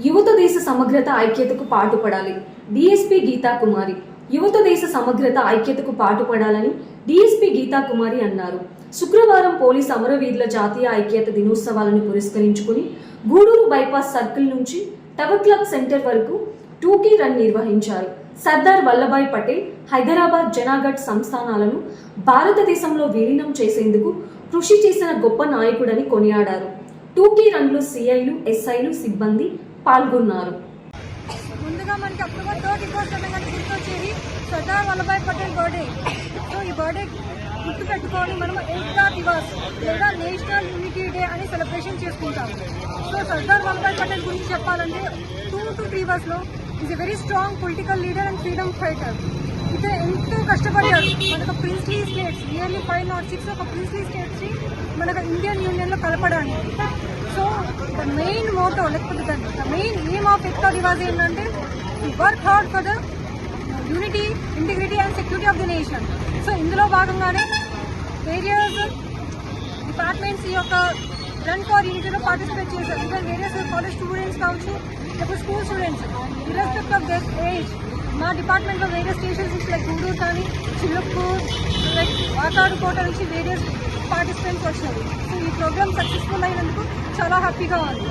యువత దేశ సమగ్రత ఐక్యతకు పాటుపడాలి. డీఎస్పీ గీతా కుమారి. యువత దేశ సమగ్రత ఐక్యతకు పాటుపడాలని డీఎస్పీ గీతా కుమారి అన్నారు. శుక్రవారం పోలీస్ అమరవీరుల జాతీయ ఐక్యత దినోత్సవాలను పురస్కరించుకుని గూడూరు బైపాస్ సర్కిల్ నుంచి టవర్ క్లబ్ సెంటర్ వరకు 2K రన్ నిర్వహించారు. సర్దార్ వల్లభాయ్ పటేల్ హైదరాబాద్ జనాగఢ్ సంస్థానాలను భారతదేశంలో విలీనం చేసేందుకు కృషి చేసిన గొప్ప నాయకుడని కొనియాడారు. 2K రన్లో సిఐలు, ఎస్ఐలు, సిబ్బంది పాల్గొన్నారు. ముందుగా మనకి అక్టోబర్ 3 ఇంపార్టెంట్ గుర్తొచ్చేది సర్దార్ వల్లభాయ్ పటేల్ బర్త్డే. సో ఈ బర్త్డే గుర్తు పెట్టుకొని మనం ఏకతా దివస్ లేదా నేషనల్ యూనిటీ డే అని సెలబ్రేషన్ చేసుకుంటాం. సో సర్దార్ వల్లభాయ్ పటేల్ గురించి చెప్పాలంటే 2 to 3 years is a very strong political leader and freedom fighter. ఇతను ఎంతో కష్టపడ్డాడు. మనకు ప్రిన్స్లీ స్టేట్స్ నియర్లీ 5 or 6 ఒక ప్రిన్స్లీ స్టేట్స్ ని మనకు ఇండియన్ యూనియన్ లో కలపడానికి. సో ద మెయిన్ మోటో లేకపోతే the main aim of Ekta Diwas ఏంటంటే work hard for the unity, integrity and security of the nation. So ఇందులో భాగంగానే వేరియస్ డిపార్ట్మెంట్స్ ఈ యొక్క రన్ ఫర్ యూనిటీలో పార్టిసిపేట్ చేశారు. ఈవెన్ వేరియస్ కాలేజ్ స్టూడెంట్స్ కావచ్చు, లేకపోతే school students irrespective of their age. మా డిపార్ట్మెంట్లో వేరియస్ స్టేషన్స్ లైక్ గూడూరు కానీ, చిలుక్కూర్, లైక్ వాకాడుకోట నుంచి వేరియస్ పార్టిసిపెంట్స్ వచ్చారు. సో ఈ ప్రోగ్రామ్ సక్సెస్ఫుల్ అయినందుకు చాలా హ్యాపీగా ఉంది.